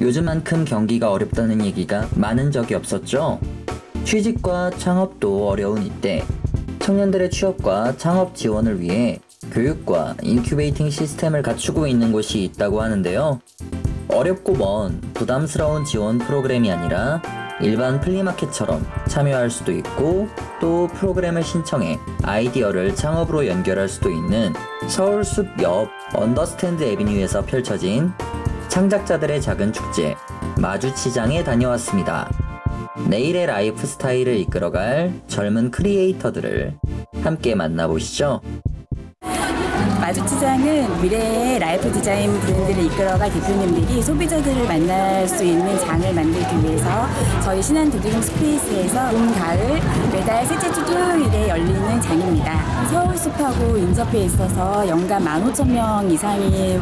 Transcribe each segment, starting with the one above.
요즘만큼 경기가 어렵다는 얘기가 많은 적이 없었죠. 취직과 창업도 어려운 이때 청년들의 취업과 창업 지원을 위해 교육과 인큐베이팅 시스템을 갖추고 있는 곳이 있다고 하는데요. 어렵고 먼 부담스러운 지원 프로그램이 아니라 일반 플리마켓처럼 참여할 수도 있고 또 프로그램을 신청해 아이디어를 창업으로 연결할 수도 있는 서울숲 옆 언더스탠드 애비뉴에서 펼쳐진 창작자들의 작은 축제 마주치장에 다녀왔습니다. 내일의 라이프 스타일을 이끌어갈 젊은 크리에이터들을 함께 만나보시죠. 마주치장은 미래의 라이프 디자인 브랜드를 이끌어갈 대표님들이 소비자들을 만날 수 있는 장을 만들기 위해서 저희 신한 도드림 스페이스에서 봄, 가을 매달 셋째 주 토요일에 열리는 장입니다. 서울숲하고 인접해 있어서 연간 15,000명 이상이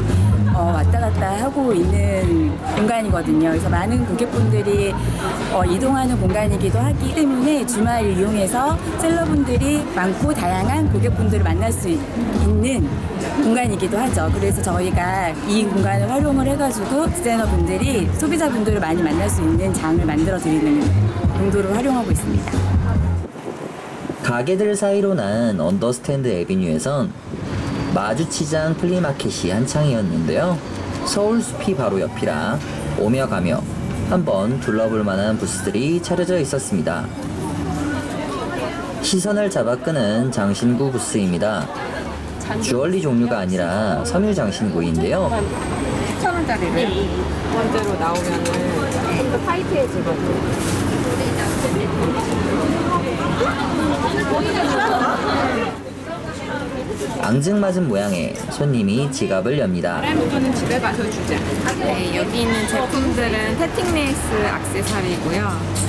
왔다 갔다 하고 있는 공간이거든요. 그래서 많은 고객분들이 이동하는 공간이기도 하기 때문에 주말을 이용해서 셀러분들이 많고 다양한 고객분들을 만날 수 있는 공간이기도 하죠. 그래서 저희가 이 공간을 활용을 해가지고 디자이너분들이 소비자분들을 많이 만날 수 있는 장을 만들어 드리는 용도로 활용하고 있습니다. 가게들 사이로 난 언더스탠드 애비뉴에선 마주치장 플리마켓이 한창이었는데요. 서울숲이 바로 옆이라 오며 가며 한번 둘러볼 만한 부스들이 차려져 있었습니다. 시선을 잡아 끄는 장신구 부스입니다. 주얼리 종류가 아니라 섬유 장신구인데요. 10,000원짜리를 원대로 나오면은 좀 더 타이트해지거든요. 앙증맞은 모양의 손님이 지갑을 엽니다. 또는 집에 가서 주자. 네, 여기 있는 제품들은 테틱레이스 액세서리고요.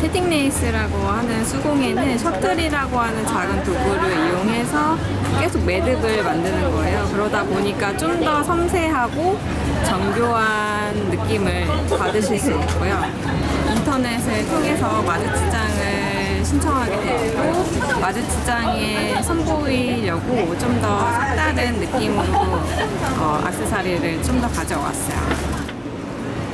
테틱레이스라고 하는 수공예는 셔틀이라고 하는 작은 도구를 이용해서 계속 매듭을 만드는 거예요. 그러다 보니까 좀 더 섬세하고 정교한 느낌을 받으실 수 있고요. 인터넷을 통해서 마주치장을 신청하게 됐고 마주치장에 선보이려고 좀 더 색다른 느낌으로 액세서리를 좀 더 가져왔어요.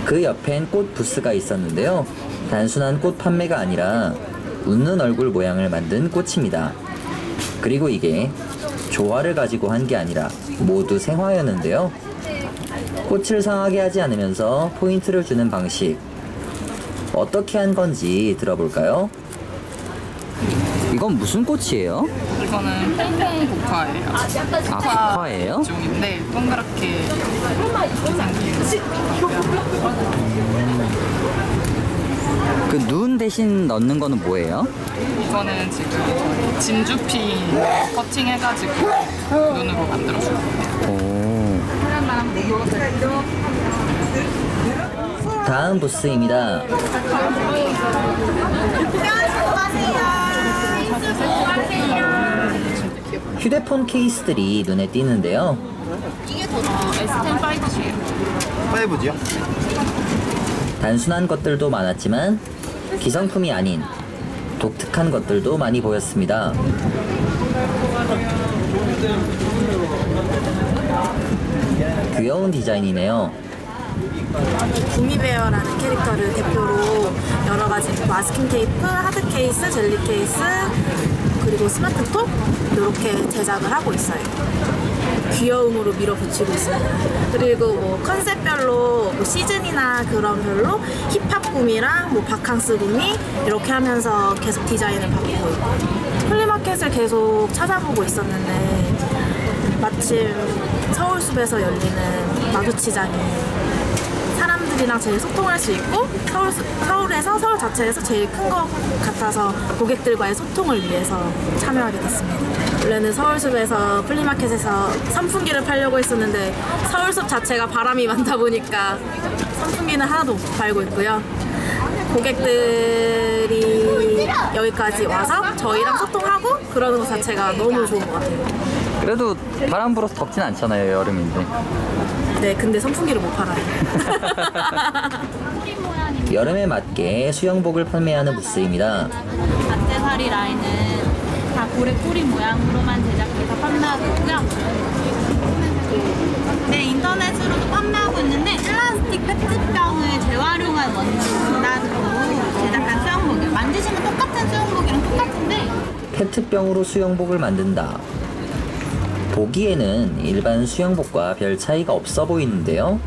그 옆엔 꽃 부스가 있었는데요. 단순한 꽃 판매가 아니라 웃는 얼굴 모양을 만든 꽃입니다. 그리고 이게 조화를 가지고 한 게 아니라 모두 생화였는데요. 꽃을 상하게 하지 않으면서 포인트를 주는 방식 어떻게 한 건지 들어볼까요? 이건 무슨 꽃이에요? 이거는 팽팽 국화예요. 국화예요? 종인데 동그랗게 그 눈 대신 넣는 거는 뭐예요? 이거는 지금 진주피 커팅해가지고 눈으로 만들어준 거예요. 다음 부스입니다. 휴대폰 케이스들이 눈에 띄는데요. S10 5G예요. 5G요? 단순한 것들도 많았지만 기성품이 아닌 독특한 것들도 많이 보였습니다. 귀여운 디자인이네요. 구미베어라는 캐릭터를 대표로 여러 가지 마스킹 테이프, 하드 케이스, 젤리 케이스, 그리고 스마트톡 이렇게 제작을 하고 있어요. 귀여움으로 밀어붙이고 있습니다. 그리고 뭐 컨셉별로 뭐 시즌이나 그런 별로 힙합 구미랑 뭐 바캉스 구미 이렇게 하면서 계속 디자인을 바꾸고 있고 플리마켓을 계속 찾아보고 있었는데 마침 서울숲에서 열리는 마주치장이 사람들이랑 제일 소통할 수 있고 서울 자체에서 제일 큰 것 같아서 고객들과의 소통을 위해서 참여하게 됐습니다. 원래는 서울숲에서 플리마켓에서 선풍기를 팔려고 했었는데 서울숲 자체가 바람이 많다 보니까 선풍기는 하나도 못 팔고 있고요. 고객들이 여기까지 와서 저희랑 소통하고 그러는 것 자체가 너무 좋은 것 같아요. 그래도 바람 불어서 덥진 않잖아요, 여름인데. 네, 근데 선풍기를 못 팔아요. 여름에 맞게 수영복을 판매하는 부스입니다. 액세서리 라인은 다 고래 꼬리 모양으로만 제작해서 판매하고 있고요. 네, 인터넷으로도 판매하고 있는데 플라스틱 페트병을 페트병으로 수영복을 만든다. 보기에는 일반 수영복과 별 차이가 없어 보이는데요.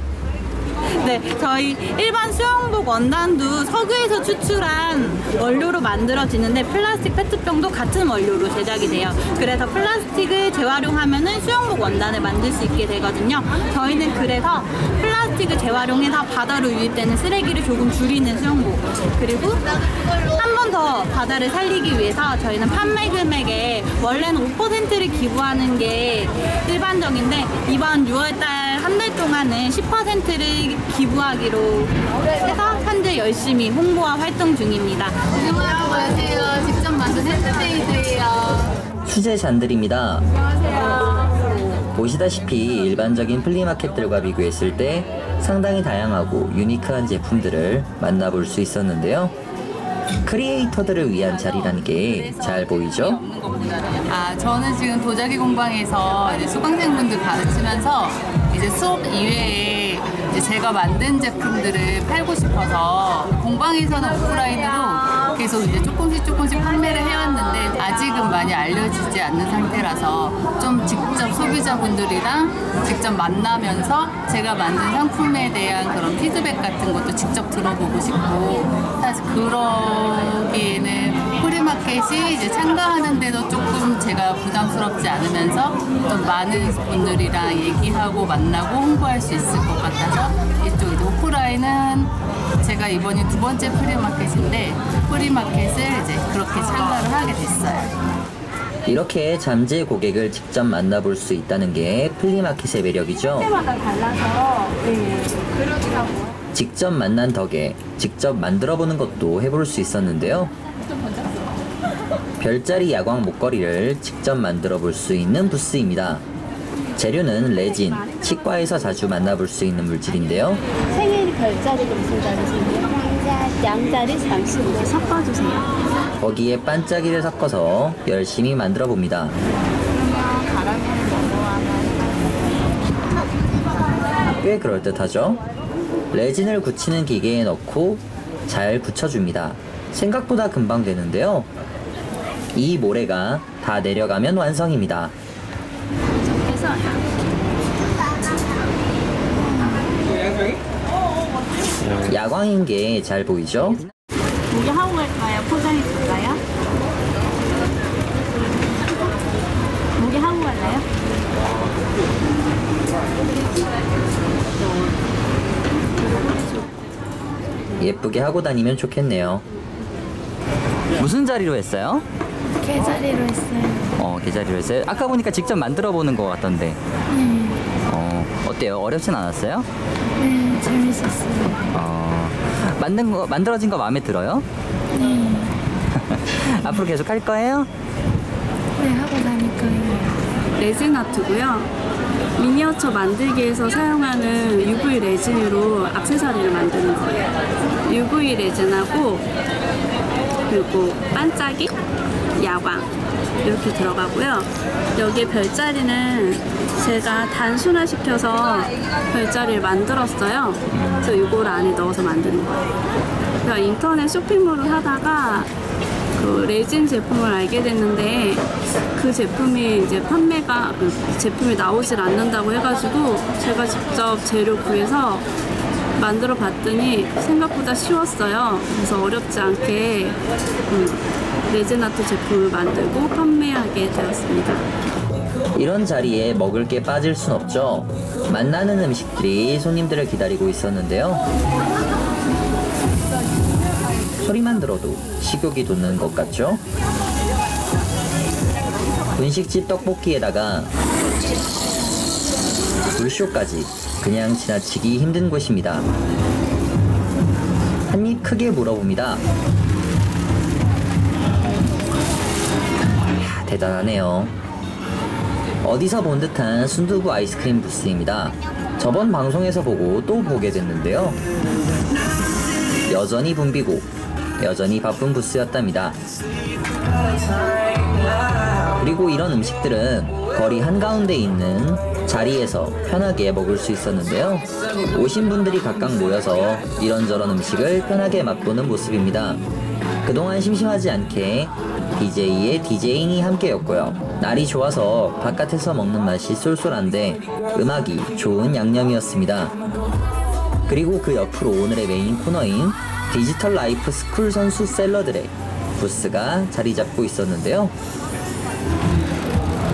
네, 저희 일반 수영복 원단도 석유에서 추출한 원료로 만들어지는데 플라스틱 페트병도 같은 원료로 제작이 돼요. 그래서 플라스틱을 재활용하면은 수영복 원단을 만들 수 있게 되거든요. 저희는 그래서 플라스틱을 재활용해서 바다로 유입되는 쓰레기를 조금 줄이는 수영복. 그리고 한 번 더 바다를 살리기 위해서 저희는 판매 금액에 원래는 5%를 기부하는 게 일반적인데 이번 6월달 한 달 동안은 10%를 기부하기로 해서 현재 열심히 홍보와 활동 중입니다. 안녕하세요. 직접 만든 핸드메이드예요. 수제 잔들입니다. 보시다시피 일반적인 플리마켓들과 비교했을 때 상당히 다양하고 유니크한 제품들을 만나볼 수 있었는데요. 크리에이터들을 위한 자리라는 게 잘 보이죠? 저는 지금 도자기 공방에서 이제 수강생분들 가르치면서 이제 수업 이외에 이제 제가 만든 제품들을 팔고 싶어서 공방에서는 오프라인으로 계속 이제 조금씩 판매를 해왔는데 아직은 많이 알려지지 않는 상태라서 좀 직접 소비자분들이랑 직접 만나면서 제가 만든 상품에 대한 그런 피드백 같은 것도 직접 들어보고 싶고 사실 그러기에는 프리마켓이 이제 참가하는데도 조금 제가 부담스럽지 않으면서 좀 많은 분들이랑 얘기하고 만나고 홍보할 수 있을 것 같아서 이쪽 이제 오프라인은 제가 이번이 2번째 프리마켓인데 프리마켓을 이제 그렇게 참가를 하게 됐어요. 이렇게 잠재 고객을 직접 만나볼 수 있다는 게 플리마켓의 매력이죠. 때마다 달라서 직접 만난 덕에 직접 만들어보는 것도 해볼 수 있었는데요. 별자리 야광 목걸이를 직접 만들어 볼 수 있는 부스입니다. 재료는 레진, 치과에서 자주 만나볼 수 있는 물질인데요. 생일 별자리도 무슨 자리세요? 양자리 30도 섞어주세요. 거기에 반짝이를 섞어서 열심히 만들어 봅니다. 꽤 그럴듯하죠? 레진을 굳히는 기계에 넣고 잘 붙여줍니다. 생각보다 금방 되는데요. 이 모래가 다 내려가면 완성입니다. 야광인 게 잘 보이죠? 무게 하고 갈까요? 포장해 줄까요? 무게 하고 갈까요? 예쁘게 하고 다니면 좋겠네요. 무슨 자리로 했어요? 개자리로 했어요. 계자리로 했어요? 아까 보니까 직접 만들어 보는 것 같던데. 어때요? 어렵진 않았어요? 네, 재밌었어요. 만들어진 거 마음에 들어요? 네. 앞으로 계속 할 거예요? 네, 하고 다닐 거예요. 레진 아트고요. 미니어처 만들기에서 사용하는 UV 레진으로 액세서리를 만드는 거예요. UV 레진하고 그리고 반짝이, 야광 이렇게 들어가고요. 여기 별자리는 제가 단순화시켜서 별자리를 만들었어요. 그래서 이걸 안에 넣어서 만드는 거예요. 그래서 인터넷 쇼핑몰을 하다가 그 레진 제품을 알게 됐는데 그 제품이 이제 제품이 나오질 않는다고 해가지고 제가 직접 재료 구해서 만들어 봤더니 생각보다 쉬웠어요. 그래서 어렵지 않게 레진 아트 제품을 만들고 판매하게 되었습니다. 이런 자리에 먹을 게 빠질 순 없죠. 만나는 음식들이 손님들을 기다리고 있었는데요. 소리만 들어도 식욕이 돋는 것 같죠? 분식집 떡볶이에다가 물쇼까지 그냥 지나치기 힘든 곳입니다. 한 입 크게 물어봅니다. 이야, 대단하네요. 어디서 본 듯한 순두부 아이스크림 부스입니다. 저번 방송에서 보고 또 보게 됐는데요. 여전히 붐비고 여전히 바쁜 부스였답니다. 그리고 이런 음식들은 거리 한가운데 있는 자리에서 편하게 먹을 수 있었는데요. 오신 분들이 각각 모여서 이런저런 음식을 편하게 맛보는 모습입니다. 그동안 심심하지 않게 DJ의 DJ잉이 함께였고요. 날이 좋아서 바깥에서 먹는 맛이 쏠쏠한데 음악이 좋은 양념이었습니다. 그리고 그 옆으로 오늘의 메인 코너인 디지털 라이프 스쿨 선수 셀러들의 부스가 자리 잡고 있었는데요.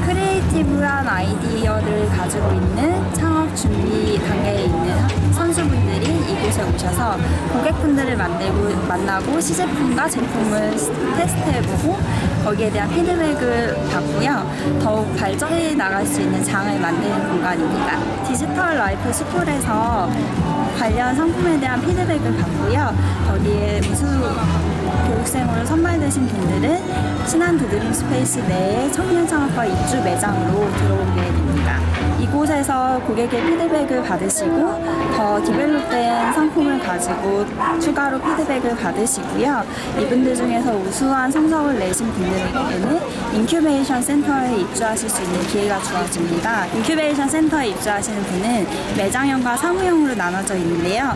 크리에이티브한 아이디어를 가지고 있는 창업 준비 단계에 있는 선수분들이 이곳에 오셔서 고객분들을 만나고 시제품과 제품을 테스트해보고 거기에 대한 피드백을 받고요. 더욱 발전해 나갈 수 있는 장을 만드는 공간입니다. 디지털 라이프 스쿨에서 관련 상품에 대한 피드백을 받고요. 거기에 무수 교육생으로 선발되신 분들은 신한 두드림 스페이스 내에 청년 창업과 입주 매장으로 들어오게 됩니다. 이곳에서 고객의 피드백을 받으시고 더 디벨롭된 상품을 가지고 추가로 피드백을 받으시고요. 이분들 중에서 우수한 성적을 내신 분들에게는 인큐베이션 센터에 입주하실 수 있는 기회가 주어집니다. 인큐베이션 센터에 입주하시는 분은 매장형과 사무형으로 나눠져 있는데요.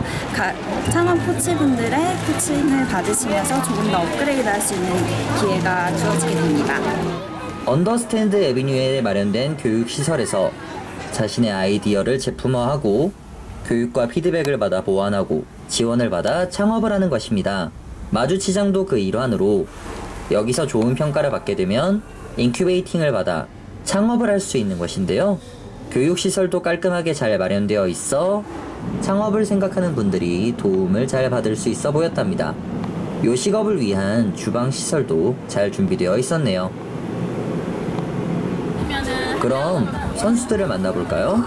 창업 코치분들의 코칭을 받으시면서 조금 더 업그레이드 할 수 있는 기회가 주어지게 됩니다. 언더스탠드 에비뉴에 마련된 교육시설에서 자신의 아이디어를 제품화하고 교육과 피드백을 받아 보완하고 지원을 받아 창업을 하는 것입니다. 마주치장도 그 일환으로 여기서 좋은 평가를 받게 되면 인큐베이팅을 받아 창업을 할 수 있는 것인데요. 교육시설도 깔끔하게 잘 마련되어 있어 창업을 생각하는 분들이 도움을 잘 받을 수 있어 보였답니다. 요식업을 위한 주방시설도 잘 준비되어 있었네요. 그럼 선수들을 만나볼까요?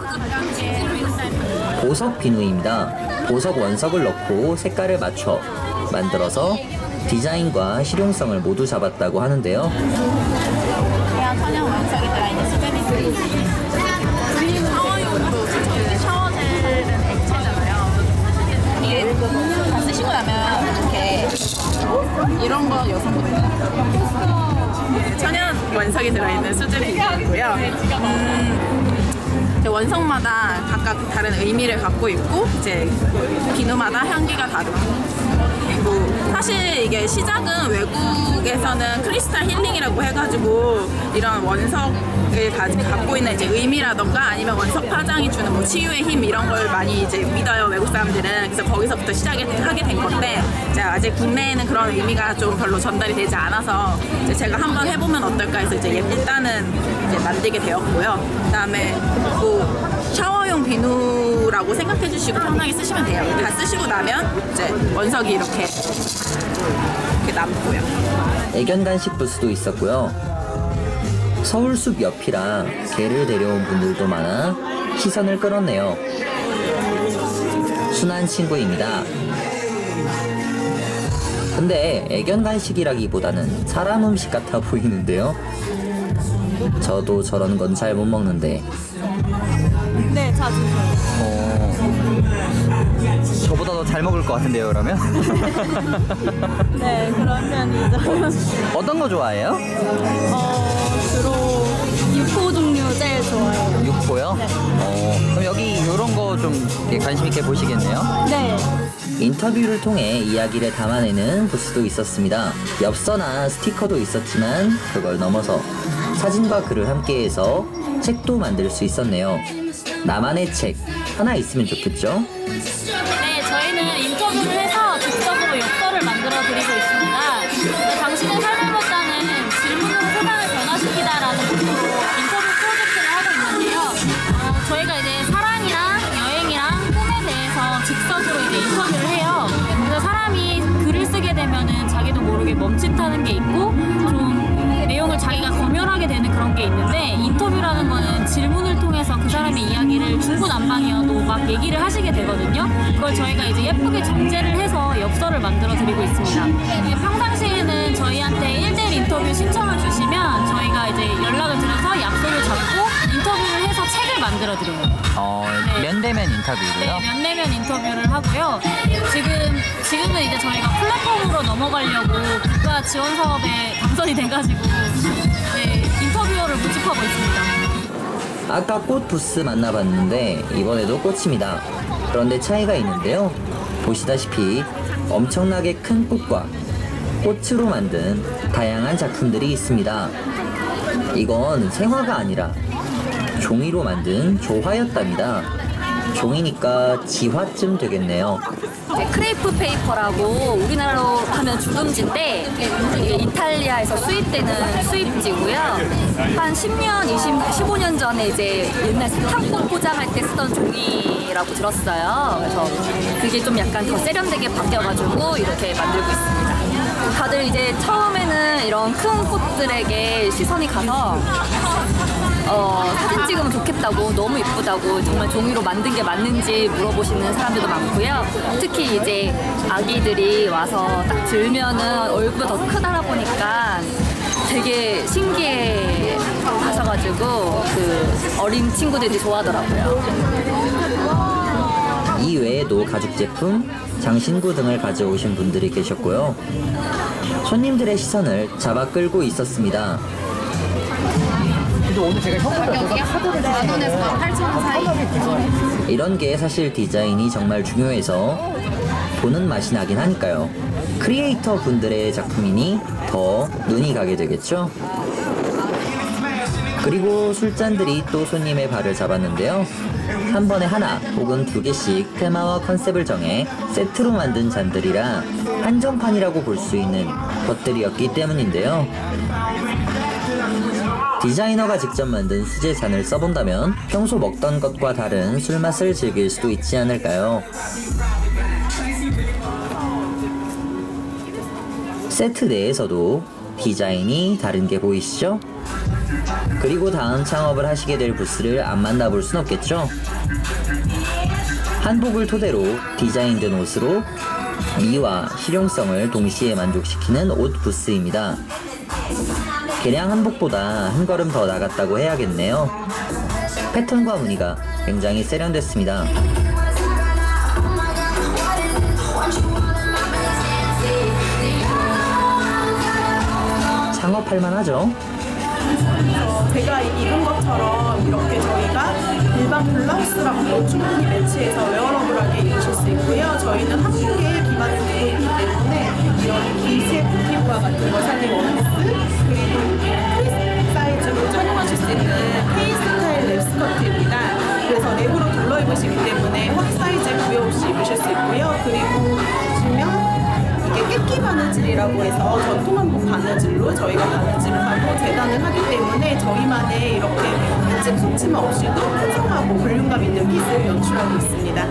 보석 비누입니다. 보석 원석을 넣고 색깔을 맞춰 만들어서 디자인과 실용성을 모두 잡았다고 하는데요. 천연 원석이 들어있는 수제비 샤워용으로 샤워젤은 액체잖아요. 이게 다 쓰시고 나면 이렇게 이런 거 여성분들 천연 원석이 들어있는 수제비누고요. 원석마다 각각 다른 의미를 갖고 있고 이제 비누마다 향기가 다르고 그리고 사실 이게 시작은 외국에서는 크리스탈 힐링이라고 해가지고 이런 원석을 갖고 있는 이제 의미라던가 아니면 원석 파장이 주는 뭐 치유의 힘 이런 걸 많이 이제 믿어요, 외국 사람들은. 그래서 거기서부터 시작하게 된 건데 이제 아직 국내에는 그런 의미가 좀 별로 전달이 되지 않아서 이제 제가 한번 해보면 어떨까 해서 이제 일단은 이제 만들게 되었고요. 그다음에 뭐 샤워용 비누라고 생각해 주시고 편하게 쓰시면 돼요. 다 쓰시고 나면 이제 원석이 이렇게 남고요. 애견 간식 부스도 있었고요. 서울숲 옆이라 개를 데려온 분들도 많아 시선을 끌었네요. 순한 친구입니다. 근데 애견 간식이라기보다는 사람 음식 같아 보이는데요. 저도 저런 건 잘 못 먹는데. 네, 자주. 저보다 더 잘 먹을 것 같은데요, 그러면? 네, 그런 편이죠. 어떤 거 좋아해요? 주로 육포 종류 제일 좋아해요. 육포요? 네. 그럼 여기 이런 거 좀 관심 있게 보시겠네요? 네. 인터뷰를 통해 이야기를 담아내는 부스도 있었습니다. 엽서나 스티커도 있었지만 그걸 넘어서 사진과 글을 함께해서 책도 만들 수 있었네요. 나만의 책 하나 있으면 좋겠죠? 네, 저희는 인터뷰를 해서 직접으로 엽서를 만들어 드리고 있습니다. 당신의 삶을 걷다는 질문으로 세상을 변화시키다라는 목표로 인터뷰 프로젝트를 하고 있는데요. 저희가 이제 사랑이랑 여행이랑 꿈에 대해서 즉석으로 이제 인터뷰를 해요. 그래서 사람이 글을 쓰게 되면은 자기도 모르게 멈칫하는 게 있고 좀 내용을 자기가 검열하게 되는 그런 게 있는데 인터뷰라는 거는 질문을 통해서 그 사람의 이야기를 중구난방이어도 막 얘기를 하시게 되거든요. 그걸 저희가 이제 예쁘게 정제를 해서 엽서를 만들어 드리고 있습니다. 평상시에는 저희한테 1대1 인터뷰 신청을 주시면 저희가 이제 연락을 드려서 약속을 잡고 인터뷰를 해서 책을 만들어 드려요. 네. 면대면 인터뷰로요? 네, 면대면 인터뷰를 하고요. 지금은 이제 저희가 플랫폼으로 넘어가려고 국가 지원 사업에 당선이 돼가지고 인터뷰어를 모집하고 있습니다. 아까 꽃 부스 만나봤는데 이번에도 꽃입니다. 그런데 차이가 있는데요. 보시다시피 엄청나게 큰 꽃과 꽃으로 만든 다양한 작품들이 있습니다. 이건 생화가 아니라 종이로 만든 조화였답니다. 종이니까 지화쯤 되겠네요. 크레이프 페이퍼라고 우리나라로 하면 주름지인데 이게 이탈리아에서 수입되는 수입지고요. 한 10년, 15년 전에 이제 옛날 사탕꽃 포장할 때 쓰던 종이라고 들었어요. 그래서 그게 좀 약간 더 세련되게 바뀌어가지고 이렇게 만들고 있습니다. 다들 이제 처음에는 이런 큰 꽃들에게 시선이 가서 사진 찍으면 좋겠다고, 너무 이쁘다고, 정말 종이로 만든 게 맞는지 물어보시는 사람들도 많고요. 특히 이제 아기들이 와서 딱 들면은 얼굴이 더 크다 보니까 되게 신기해 하셔가지고 그 어린 친구들이 좋아하더라고요. 이 외에도 가죽 제품, 장신구 등을 가져오신 분들이 계셨고요. 손님들의 시선을 잡아 끌고 있었습니다. 오늘 제가 가격이요? 만원에서 8,000원 사이. 이런 게 사실 디자인이 정말 중요해서 보는 맛이 나긴 하니까요. 크리에이터 분들의 작품이니 더 눈이 가게 되겠죠? 그리고 술잔들이 또 손님의 발을 잡았는데요. 한 번에 하나 혹은 두 개씩 테마와 컨셉을 정해 세트로 만든 잔들이라 한정판이라고 볼 수 있는 것들이었기 때문인데요. 디자이너가 직접 만든 수제 잔을 써본다면 평소 먹던 것과 다른 술맛을 즐길 수도 있지 않을까요? 세트 내에서도 디자인이 다른 게 보이시죠? 그리고 다음 창업을 하시게 될 부스를 안 만나볼 순 없겠죠? 한복을 토대로 디자인된 옷으로 미와 실용성을 동시에 만족시키는 옷 부스입니다. 개량 한복보다 한 걸음 더 나갔다고 해야겠네요. 패턴과 무늬가 굉장히 세련됐습니다. 창업할 만하죠? 제가 입은 것처럼 이렇게 저희가 일반 블라우스랑 충분히 매치해서 웨어러블하게 입으실 수 있고요. 저희는 한국에 기반을 두고 있기 때문에 이런 BCFT와 같은 거 살린 원피스, 그리고 크리스 사이즈로 착용하실 수 있는 K 스타일 랩 스커트입니다. 그래서 랩으로 둘러 입으시기 때문에 허리 사이즈에 구애 없이 입으실 수 있고요. 그리고 보시면 이게 깨끼 바느질이라고 해서 전통 한복 바느질로 저희가 바느질을 하고 재단을 하기 때문에 저희만의 이렇게 흠집 속치마 없이도 풍성하고 볼륨감 있는 핏을 연출하고 있습니다.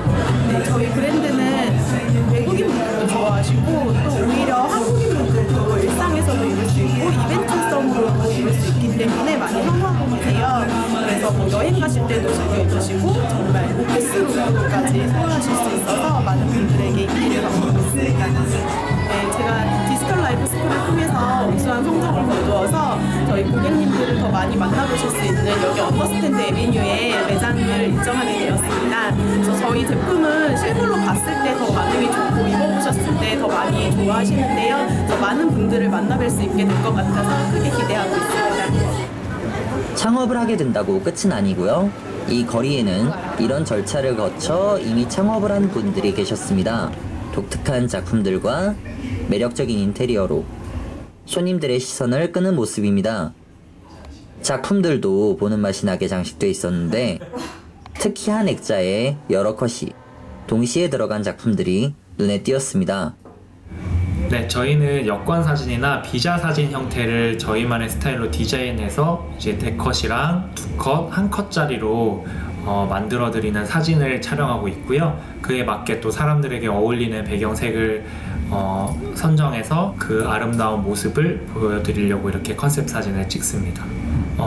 네, 저희 브랜드는 외국인 분들도 좋아하시고 또 오히려 한국인 분들도 일상에서도 입을 수 있고 이벤트성으로도 입을 수 있기 때문에 많이 선호하고 계세요. 그래서 뭐 여행 가실 때도 즐겨 입으시고 정말 오피스룩까지 소화하실 수 있어서 많은 분들에게 인기를 받고 있습니다. 네, 제가 디지털 라이프 스쿨을 통해서 우수한 성적을 거두어서 저희 고객님들을 더 많이 만나보실 수 있는 여기 언더스탠드 에비뉴에 매장을 인정하게 되었습니다. 그래서 저희 제품은 실물로 봤을 때 더 반응이 좋고 입어보셨을 때 더 많이 좋아하시는데요. 더 많은 분들을 만나뵐 수 있게 될 것 같아서 크게 기대하고 있습니다. 창업을 하게 된다고 끝은 아니고요. 이 거리에는 이런 절차를 거쳐 이미 창업을 한 분들이 계셨습니다. 독특한 작품들과 매력적인 인테리어로 손님들의 시선을 끄는 모습입니다. 작품들도 보는 맛이 나게 장식되어 있었는데 특히 한 액자에 여러 컷이 동시에 들어간 작품들이 눈에 띄었습니다. 네, 저희는 여권 사진이나 비자 사진 형태를 저희만의 스타일로 디자인해서 이제 4컷이랑 2컷, 1컷짜리로 만들어드리는 사진을 촬영하고 있고요. 그에 맞게 또 사람들에게 어울리는 배경색을 선정해서 그 아름다운 모습을 보여드리려고 이렇게 컨셉 사진을 찍습니다.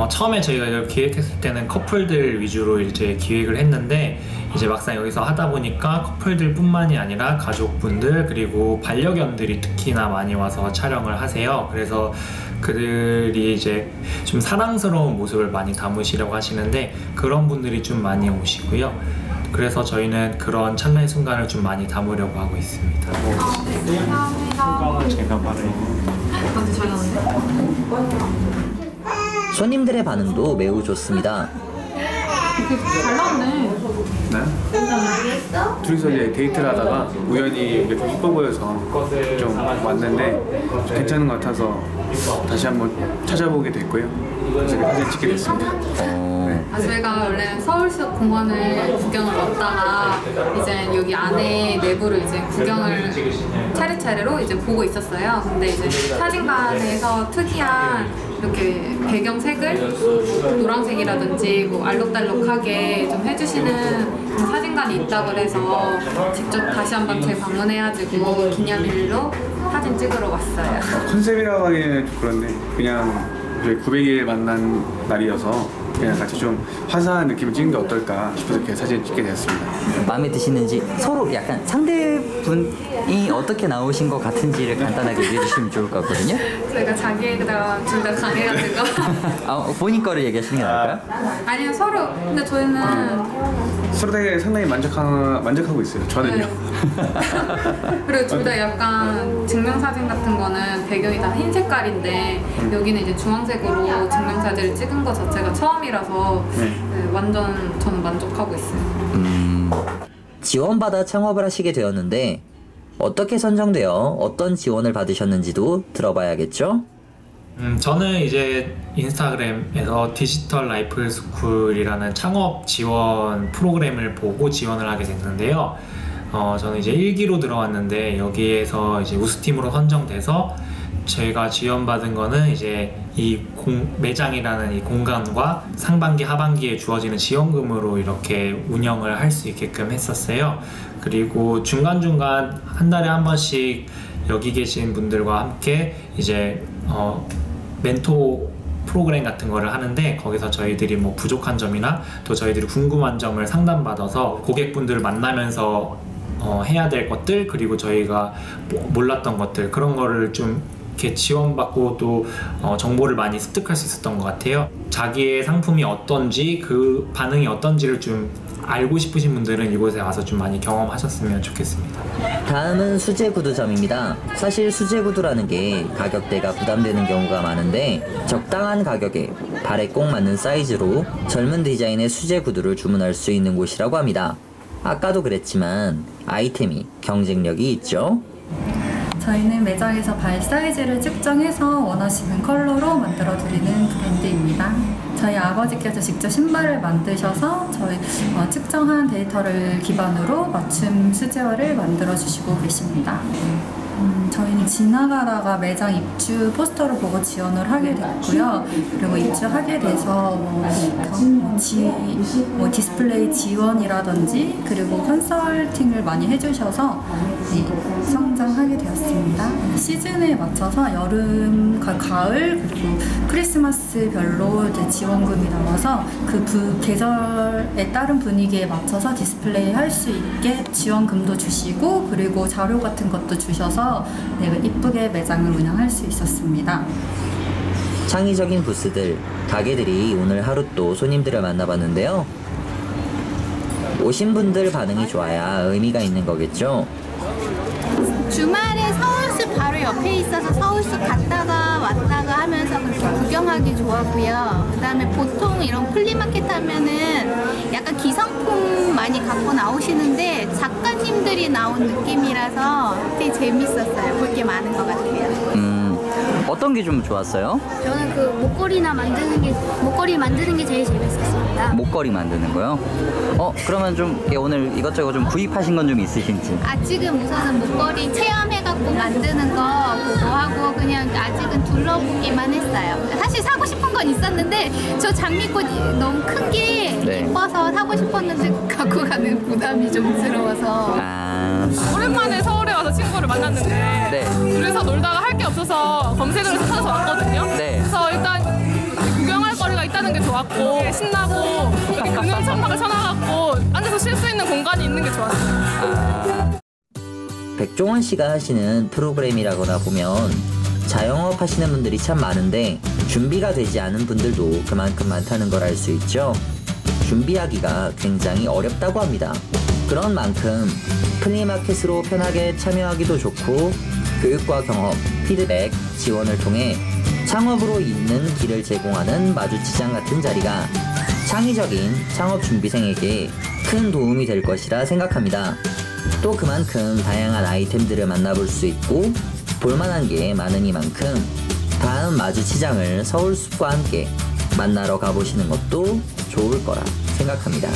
처음에 저희가 이걸 기획했을 때는 커플들 위주로 이제 기획을 했는데 이제 막상 여기서 하다 보니까 커플들 뿐만이 아니라 가족분들 그리고 반려견들이 특히나 많이 와서 촬영을 하세요. 그래서 그들이 이제 좀 사랑스러운 모습을 많이 담으시려고 하시는데 그런 분들이 좀 많이 오시고요. 그래서 저희는 그런 찰나의 순간을 좀 많이 담으려고 하고 있습니다. 제가 말해요. 손님들의 반응도 매우 좋습니다. 잘 나왔네. 둘이서 이제 데이트를 하다가 우연히 이게 좀 이뻐 보여서 좀 왔는데 좀 괜찮은 것 같아서 다시 한번 찾아보게 됐고요. 그래서 사진 찍게 됐습니다. 저희가 원래 서울숲 공원을 구경을 왔다가 이제 여기 안에 내부를 이제 구경을 차례차례로 이제 보고 있었어요. 근데 이제 사진관에서 특이한 이렇게 배경색을 노란색이라든지 뭐 알록달록하게 좀 해주시는 사진관이 있다고 해서 직접 다시 한번 재방문해가지고 기념일로 사진 찍으러 왔어요. 컨셉이라고 하기에는 좀 그런데 그냥 저희 900일 만난 날이어서 그냥 같이 좀 화사한 느낌을 찍는 게 어떨까 싶어서 이렇게 사진 찍게 되었습니다. 마음에 드시는지 서로 약간 상대분이 어떻게 나오신 것 같은지를 간단하게 얘기해 주시면 좋을 것 같거든요. 저희가 자기애가 둘 다 강해가지고 본인 거를 얘기하시는 게 나을까요? 아니요 서로 근데 저희는 서로 되게 상당히 만족하고 있어요. 저는요. 네. 그리고 둘 다 약간 증명사진 같은 거는 배경이 다 흰 색깔인데 여기는 이제 주황색으로 증명사진을 찍은 거 자체가 처음이라서 네, 완전 저는 만족하고 있어요. 지원받아 창업을 하시게 되었는데 어떻게 선정되어 어떤 지원을 받으셨는지도 들어봐야겠죠? 저는 이제 인스타그램에서 디지털 라이프 스쿨이라는 창업 지원 프로그램을 보고 지원을 하게 됐는데요. 저는 이제 1기로 들어왔는데 여기에서 이제 우수팀으로 선정돼서 제가 지원받은 거는 이제 이 매장이라는 이 공간과 상반기 하반기에 주어지는 지원금으로 이렇게 운영을 할 수 있게끔 했었어요. 그리고 중간중간 한 달에 한 번씩 여기 계신 분들과 함께 이제 멘토 프로그램 같은 거를 하는데 거기서 저희들이 뭐 부족한 점이나 또 저희들이 궁금한 점을 상담받아서 고객분들을 만나면서 해야 될 것들 그리고 저희가 몰랐던 것들 그런 거를 좀 이렇게 지원받고 또 정보를 많이 습득할 수 있었던 것 같아요. 자기의 상품이 어떤지 그 반응이 어떤지를 좀 알고 싶으신 분들은 이곳에 와서 좀 많이 경험하셨으면 좋겠습니다. 다음은 수제 구두점입니다. 사실 수제 구두라는 게 가격대가 부담되는 경우가 많은데 적당한 가격에 발에 꼭 맞는 사이즈로 젊은 디자인의 수제 구두를 주문할 수 있는 곳이라고 합니다. 아까도 그랬지만 아이템이 경쟁력이 있죠. 저희는 매장에서 발 사이즈를 측정해서 원하시는 컬러로 만들어드리는 브랜드입니다. 저희 아버지께서 직접 신발을 만드셔서 저희 측정한 데이터를 기반으로 맞춤 수제화를 만들어주시고 계십니다. 저희는 지나가다가 매장 입주 포스터를 보고 지원을 하게 됐고요. 그리고 입주하게 돼서 디스플레이 지원이라든지 그리고 컨설팅을 많이 해주셔서 성장하게 되었습니다. 시즌에 맞춰서 여름, 가을 그리고 크리스마스별로 이제 지원금이 나와서 그 계절에 따른 분위기에 맞춰서 디스플레이 할 수 있게 지원금도 주시고 그리고 자료 같은 것도 주셔서 이쁘게 매장을 운영할 수 있었습니다. 창의적인 부스들, 가게들이 오늘 하루 또 손님들을 만나봤는데요. 오신 분들 반응이 좋아야 의미가 있는 거겠죠? 주말에 서울숲 바로 옆에 있어서 서울숲 갔다가 왔다가 하면서 그렇게 구경하기 좋았고요. 그 다음에 보통 이런 플리마켓 하면은 약간 기성품 많이 갖고 나오시는데 작가님들이 나온 느낌이라서 되게 재밌었어요. 볼 게 많은 것 같아요. 어떤 게 좀 좋았어요? 저는 그 목걸이 만드는 게 제일 재밌었습니다. 목걸이 만드는 거요? 그러면 좀 오늘 이것저것 좀 구입하신 건 좀 있으신지? 아직은 우선은 목걸이 체험해갖고 만드는 거 보고 하고 그냥 아직은 둘러보기만 했어요. 사실 사고 싶은 건 있었는데 저 장미꽃 너무 큰 게 예뻐서 사고 싶었는데 갖고 가는 부담이 좀 스러워서. 오랜만에 서울에 와서 친구를 만났는데 둘이서 놀다가 할 게 없어서 검색을 해서 찾아서 왔거든요. 그래서 일단 구경할 거리가 있다는 게 좋았고 신나고 여기 그늘 천막을 쳐놔갖고 앉아서 쉴 수 있는 공간이 있는 게 좋았어요. 백종원 씨가 하시는 프로그램이라거나 보면 자영업 하시는 분들이 참 많은데 준비가 되지 않은 분들도 그만큼 많다는 걸 알 수 있죠. 준비하기가 굉장히 어렵다고 합니다. 그런 만큼 플리마켓으로 편하게 참여하기도 좋고 교육과 경험, 피드백, 지원을 통해 창업으로 잇는 길을 제공하는 마주치장 같은 자리가 창의적인 창업 준비생에게 큰 도움이 될 것이라 생각합니다. 또 그만큼 다양한 아이템들을 만나볼 수 있고 볼만한 게 많으니만큼 다음 마주치장을 서울숲과 함께 만나러 가보시는 것도 좋을 거라 생각합니다.